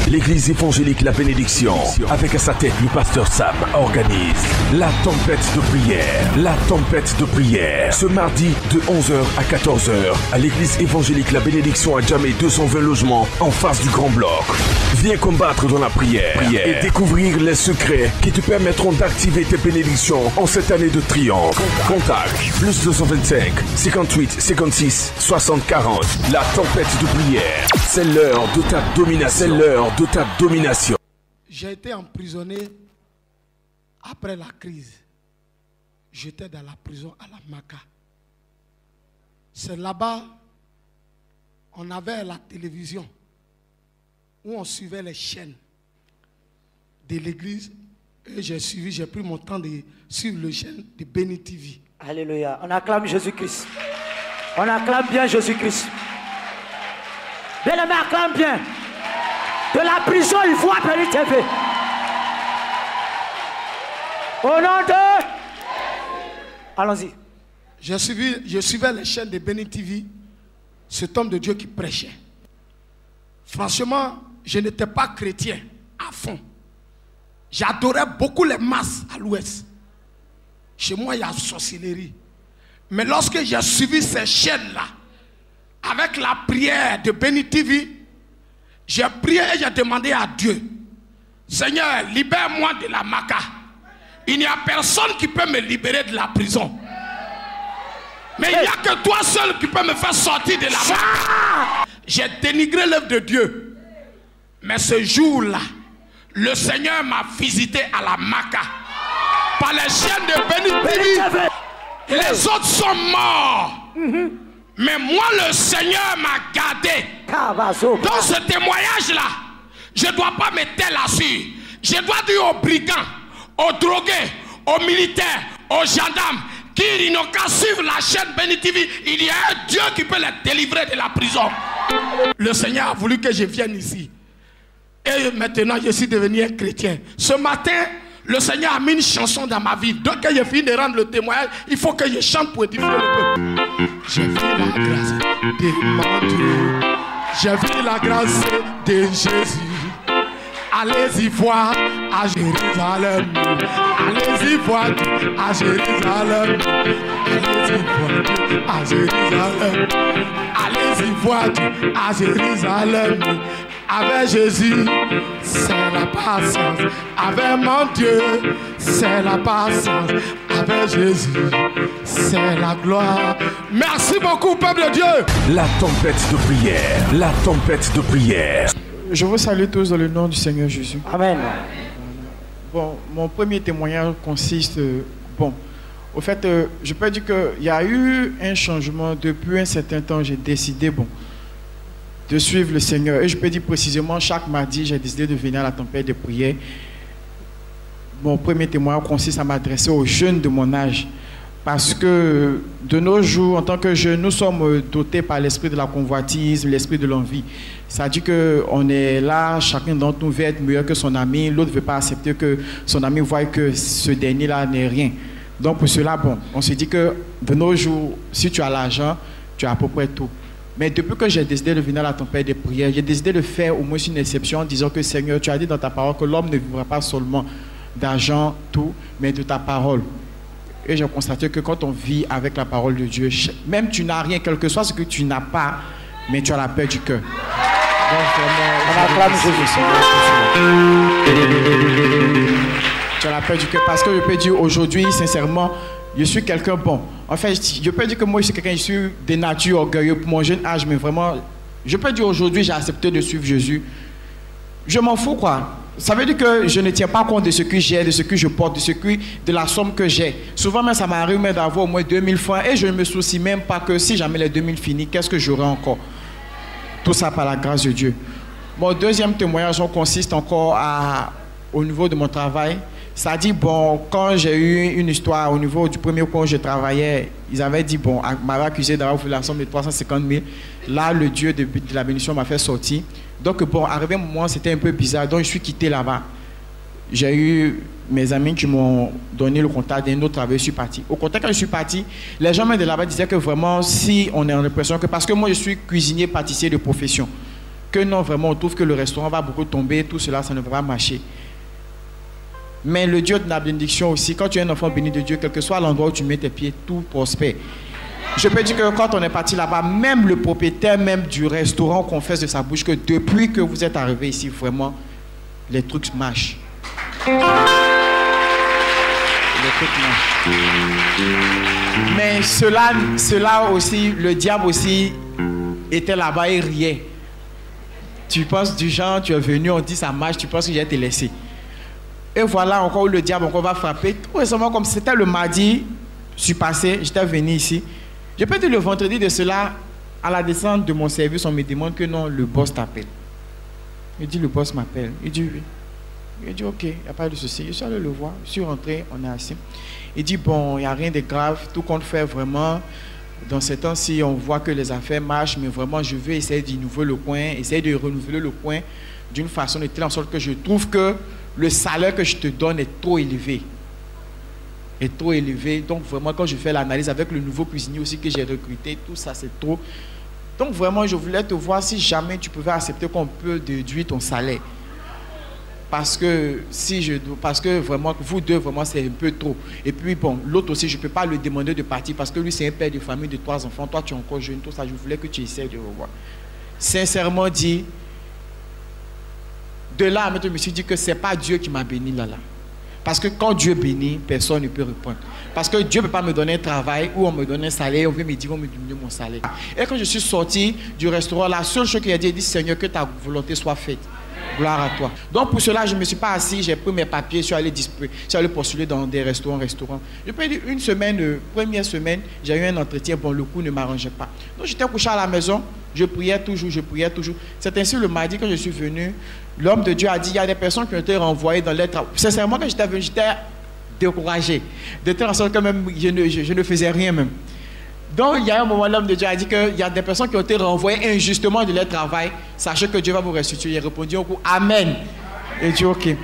l'église évangélique La Bénédiction, avec à sa tête le pasteur Sam, organise la tempête de prière. La tempête de prière. Ce mardi de 11h à 14h à l'église évangélique La Bénédiction à Djamé 220 logements en face du Grand Bloc. Viens combattre dans la prière et découvrir les secrets qui te permettront d'activer tes bénédictions en cette année de triomphe. Contact plus 225 58 56 60 40. La tempête de prière. C'est l'heure de ta domination. C'est l'heure de ta domination. J'ai été emprisonné après la crise. J'étais dans la prison à la Maca. C'est là-bas, on avait la télévision où on suivait les chaînes de l'église. Et j'ai pris mon temps de suivre les chaînes de Béni TV. Alléluia. On acclame Jésus-Christ. On acclame bien Jésus-Christ. Bien-aimé, acclame bien. De la prison, il faut appeler TV. Au nom de... Allons-y. Je suivais les chaînes de Béni TV, cet homme de Dieu qui prêchait. Franchement, je n'étais pas chrétien à fond. J'adorais beaucoup les masses à l'ouest. Chez moi, il y a sorcellerie. Mais lorsque j'ai suivi ces chaînes-là, avec la prière de Béni TV, j'ai prié et j'ai demandé à Dieu, Seigneur, libère-moi de la Maca. Il n'y a personne qui peut me libérer de la prison. Mais il n'y a que toi seul qui peux me faire sortir de la Maca. J'ai dénigré l'œuvre de Dieu. Mais ce jour-là, le Seigneur m'a visité à la Maca. Par les chaînes de Béni TV. Les autres sont morts. Mais moi, le Seigneur m'a gardé. Dans ce témoignage-là, je ne dois pas me taire là-dessus. Je dois dire aux brigands, aux drogués, aux militaires, aux gendarmes, qui n'ont qu'à suivre la chaîne Béni TV. Il y a un Dieu qui peut les délivrer de la prison. Le Seigneur a voulu que je vienne ici. Et maintenant, je suis devenu un chrétien. Ce matin, le Seigneur a mis une chanson dans ma vie. Donc, quand j'ai fini de rendre le témoignage, il faut que je chante pour édifier le peuple. J'ai vu la grâce de mon Dieu. J'ai vu la grâce de Jésus. Allez-y voir à Jérusalem. Allez-y voir à Jérusalem. Allez-y voir à Jérusalem. Allez-y voir à Jérusalem. Avec Jésus, c'est la patience. Avec mon Dieu, c'est la patience. Avec Jésus, c'est la gloire. Merci beaucoup, peuple de Dieu. La tempête de prière. La tempête de prière. Je vous salue tous dans le nom du Seigneur Jésus. Amen. Bon, mon premier témoignage consiste... au fait, je peux dire qu'il y a eu un changement depuis un certain temps. J'ai décidé, de suivre le Seigneur. Et je peux dire précisément, chaque mardi, j'ai décidé de venir à la tempête de prière. Mon premier témoignage consiste à m'adresser aux jeunes de mon âge. Parce que de nos jours, en tant que jeunes, nous sommes dotés par l'esprit de la convoitise, l'esprit de l'envie. Ça dit qu'on est là, chacun d'entre nous veut être meilleur que son ami, l'autre ne veut pas accepter que son ami voie que ce dernier-là n'est rien. Donc pour cela, on se dit que de nos jours, si tu as l'argent, tu as à peu près tout. Mais depuis que j'ai décidé de venir à la tempête de prière, j'ai décidé de faire au moins une exception en disant que Seigneur, tu as dit dans ta parole que l'homme ne vivra pas seulement d'argent, tout, mais de ta parole. Et j'ai constaté que quand on vit avec la parole de Dieu, même tu n'as rien, quel que soit ce que tu n'as pas, mais tu as la paix du cœur. Donc vraiment, tu as la paix du cœur parce que je peux dire aujourd'hui, sincèrement, je suis quelqu'un bon. En fait, je peux dire que moi, je suis quelqu'un, je suis de nature orgueilleux pour mon jeune âge, mais vraiment, je peux dire aujourd'hui, j'ai accepté de suivre Jésus. Je m'en fous, quoi. Ça veut dire que je ne tiens pas compte de ce que j'ai, de ce que je porte, de la somme que j'ai. Souvent, même, ça m'arrive même d'avoir au moins 2000 francs et je ne me soucie même pas que si jamais les 2000 finissent, qu'est-ce que j'aurai encore? Tout ça par la grâce de Dieu. Mon deuxième témoignage consiste encore au niveau de mon travail. Ça dit, quand j'ai eu une histoire au niveau du premier coin où je travaillais, ils avaient dit, m'avaient accusé d'avoir voulu la somme de 350 000. Là, le Dieu de la bénédiction m'a fait sortir. Donc, arrivé un moment, c'était un peu bizarre. Donc, je suis quitté là-bas. J'ai eu mes amis qui m'ont donné le contact d'un autre travail, je suis parti. Au contact, quand je suis parti, les gens de là-bas disaient que vraiment, si on a l'impression que... Parce que moi, je suis cuisinier, pâtissier de profession. que non, vraiment, on trouve que le restaurant va beaucoup tomber, tout cela, ça ne va pas marcher. Mais le Dieu de la bénédiction aussi, quand tu es un enfant béni de Dieu, quel que soit l'endroit où tu mets tes pieds, tout prospère. Je peux dire que quand on est parti là-bas, même le propriétaire même du restaurant confesse de sa bouche que depuis que vous êtes arrivé ici, vraiment, les trucs marchent. Les trucs marchent. Mais cela aussi, le diable aussi était là-bas et riait. Tu penses du genre, tu es venu, on dit ça marche, tu penses que j'ai te laissé. Et voilà encore où le diable encore va frapper. Tout récemment, comme c'était le mardi, je suis passé, j'étais venu ici. Je peux dire le vendredi de cela, à la descente de mon service, on me demande que non, le boss t'appelle. Il dit, le boss m'appelle. Il dit, oui. Il dit, ok, il n'y a pas de souci. Je suis allé le voir, je suis rentré, on est assis. Il dit, bon, il n'y a rien de grave, tout compte fait vraiment. Dans ces temps-ci, on voit que les affaires marchent, mais vraiment, je veux essayer d'innover le coin, essayer de renouveler le coin d'une façon de telle en sorte que je trouve que le salaire que je te donne est trop élevé. Est trop élevé. Donc, vraiment, quand je fais l'analyse avec le nouveau cuisinier aussi que j'ai recruté, tout ça, c'est trop. Donc, vraiment, je voulais te voir si jamais tu pouvais accepter qu'on peut déduire ton salaire. Parce que vraiment, vous deux, vraiment, c'est un peu trop. Et puis, bon, l'autre aussi, je ne peux pas lui demander de partir parce que lui, c'est un père de famille de 3 enfants. Toi, tu es encore jeune, tout ça. Je voulais que tu essaies de revoir. Sincèrement dit, de là, je me suis dit que ce n'est pas Dieu qui m'a béni là. Parce que quand Dieu bénit, personne ne peut répondre. Parce que Dieu ne peut pas me donner un travail où on me donne un salaire, on veut me dire, on me diminue mon salaire. Et quand je suis sorti du restaurant, la seule chose qu'il a dit, Seigneur, que ta volonté soit faite. Gloire à toi. Donc pour cela, je ne me suis pas assis, j'ai pris mes papiers, je suis allé postuler dans des restaurants. Je peux dire une semaine, première semaine, j'ai eu un entretien, bon, le coup ne m'arrangeait pas. Donc j'étais couché à la maison, je priais toujours. C'est ainsi le mardi quand je suis venu, l'homme de Dieu a dit, il y a des personnes qui ont été renvoyées dans les travaux. Sincèrement, quand j'étais venu, j'étais découragé. De telle sorte que même je ne faisais rien même. Donc, il y a un moment, l'homme de Dieu a dit qu'il y a des personnes qui ont été renvoyées injustement de leur travail. Sachez que Dieu va vous restituer. Il a répondu au coup, Amen. Et Dieu, ok.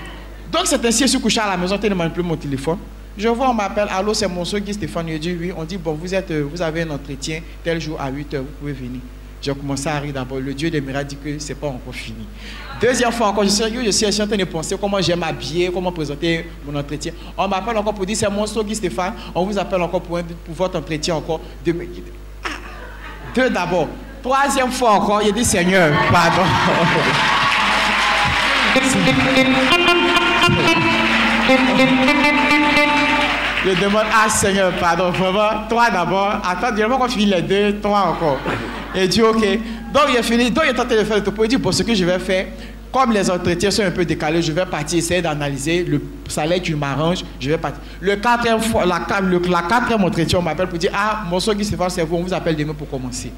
Donc, c'est ainsi, je suis couché à la maison, je ne manipule mon téléphone. Je vois, on m'appelle, allô, c'est mon soeur Guy Stéphane. Il dit, oui. On dit, bon, vous avez un entretien tel jour à 8h, vous pouvez venir. J'ai commencé à rire d'abord. Le Dieu des miracles dit que ce n'est pas encore fini. Deuxième fois encore, je suis en train de penser comment j'aime m'habiller, comment présenter mon entretien. On m'appelle encore pour dire, c'est mon soeur Guy Stéphane. On vous appelle encore pour votre entretien encore. Deux d'abord. Troisième fois encore, il dit, Seigneur, pardon. Je demande, ah Seigneur, pardon, vraiment, 3 d'abord. Attends, dis-moi qu'on finit les 2, 3 encore. Et Dieu, ok. Donc il est fini, donc il est tenté de faire le topo. Il dit, bon, ce que je vais faire, comme les entretiens sont un peu décalés, je vais partir essayer d'analyser le salaire qui m'arrange, je vais partir. La quatrième entretien, on m'appelle pour dire, ah, mon soeur Guy Stéphane, c'est vous, on vous appelle demain pour commencer.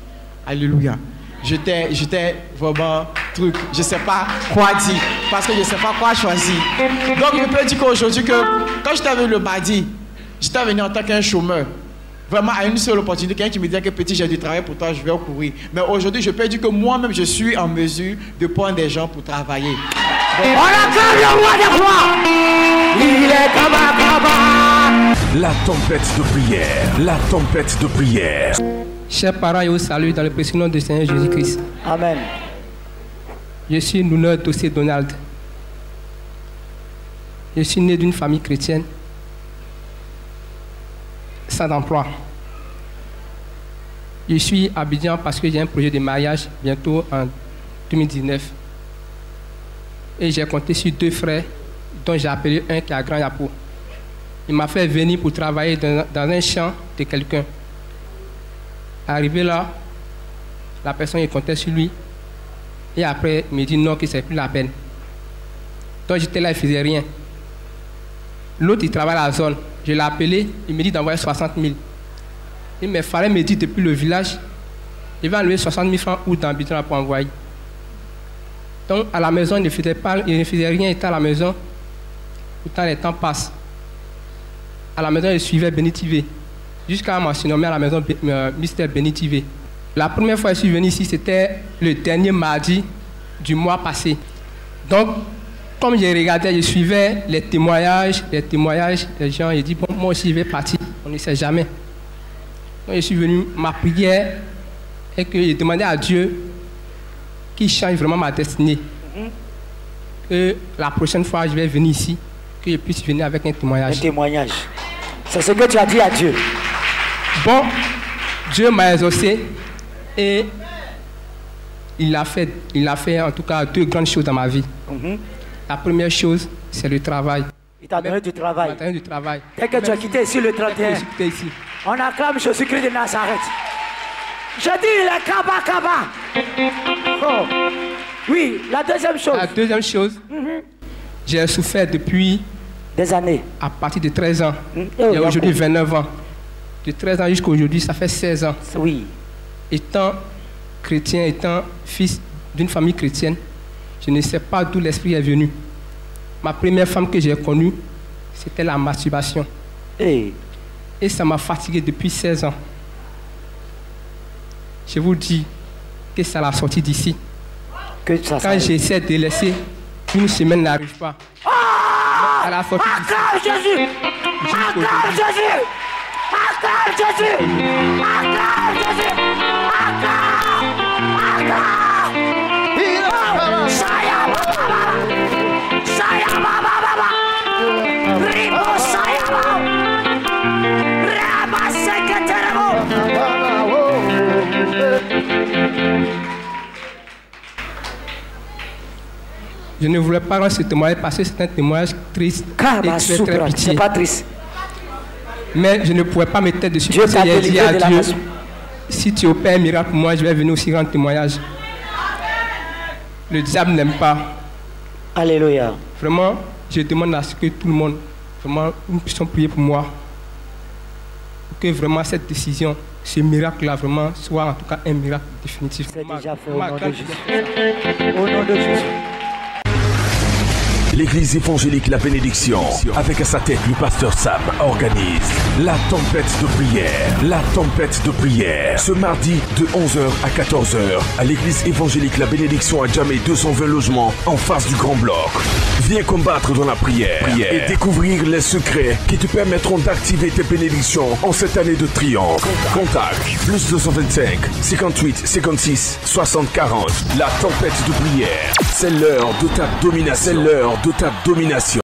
Alléluia. J'étais vraiment truc, je ne sais pas quoi dire, parce que je ne sais pas quoi choisir. Donc je peux dire qu'aujourd'hui, quand j'étais venu le mardi, j'étais venu en tant qu'un chômeur. Vraiment, à une seule opportunité, quelqu'un qui me disait que petit, j'ai du travail pour toi, je vais courir. Mais aujourd'hui, je peux dire que moi-même, je suis en mesure de prendre des gens pour travailler. On acclame le roi des rois. Il est Kaba. La tempête de prière. La tempête de prière. Chers parents, je vous salue dans le précieux nom du Seigneur Jésus-Christ. Amen. Je suis Nouneur Dossé Donald. Je suis né d'une famille chrétienne, sans emploi. Je suis à Abidjan parce que j'ai un projet de mariage bientôt en 2019. Et j'ai compté sur 2 frères, dont j'ai appelé un qui est à Grand Yapo. Il m'a fait venir pour travailler dans un champ de quelqu'un. Arrivé là, la personne il comptait sur lui. Et après, il me dit non, que c'est plus la peine. Donc j'étais là, il ne faisait rien. L'autre, il travaille à la zone. Je l'ai appelé, il me dit d'envoyer 60 000. Il me fallait me dire depuis le village, il va enlever 60 000 francs ou dans Abidjan pour envoyer. Donc à la maison, il ne faisait rien, il était à la maison. Pourtant, les temps passent. À la maison, il suivait Béni TV. Jusqu'à m'a surnommé à la maison Mr. Béni TV. La première fois que je suis venu ici, c'était le dernier mardi du mois passé. Donc, comme j'ai regardé, je suivais les témoignages des gens. J'ai dit, bon, moi aussi, je vais partir. On ne sait jamais. Donc, je suis venu, ma prière est que j'ai demandé à Dieu qui change vraiment ma destinée. Que la prochaine fois, je vais venir ici, que je puisse venir avec un témoignage. Un témoignage. C'est ce que tu as dit à Dieu. Bon, Dieu m'a exaucé et il a fait en tout cas 2 grandes choses dans ma vie. La première chose, c'est le travail. Il t'a donné du travail. Il m'a donné du travail. Dès que tu as quitté ici le 31, Ici. on acclame Jésus-Christ de Nazareth. Je dis, il est Kaba Kaba. Oh. Oui, la deuxième chose. La deuxième chose, j'ai souffert depuis des années. À partir de 13 ans. Oh, J'ai aujourd'hui 29 ans. De 13 ans jusqu'à aujourd'hui, ça fait 16 ans. Oui. Étant chrétien, étant fils d'une famille chrétienne, je ne sais pas d'où l'esprit est venu. Ma première femme que j'ai connue, c'était la masturbation. Et ça m'a fatigué depuis 16 ans. Je vous dis que ça l'a sorti d'ici. Quand j'essaie de laisser, une semaine n'arrive pas. Ça l'a sorti d'ici. Acclame Jésus! Acclame Jésus! Acclame Jésus! Acclame Jésus! Acclame! Saya Baba! Saya Baba! Ribo Saya Baba! Rama Seketero! Je ne voulais pas rendre ce témoignage parce que c'est un témoignage triste et très pitié. C'est pas triste. Mais je ne pouvais pas me tête dessus parce que j'ai dit à Dieu, si tu opères un miracle pour moi, je vais venir aussi rendre témoignage. Le diable n'aime pas. Alléluia. Vraiment, je demande à ce que tout le monde, vraiment, nous puissions prier pour moi. Pour que vraiment cette décision, ce miracle-là, vraiment, soit en tout cas un miracle définitif. C'est déjà fait au nom de Jésus. Au nom de Jésus. L'église évangélique La Bénédiction, avec à sa tête le pasteur Sam, organise la tempête de prière. La tempête de prière. Ce mardi de 11h à 14h à l'église évangélique La Bénédiction à Djamé 220 logements en face du Grand Bloc. Viens combattre dans la prière et découvrir les secrets qui te permettront d'activer tes bénédictions en cette année de triomphe. Contact plus 225 58 56 60 40. La tempête de prière. C'est l'heure de ta domination. C'est l'heure de ta domination.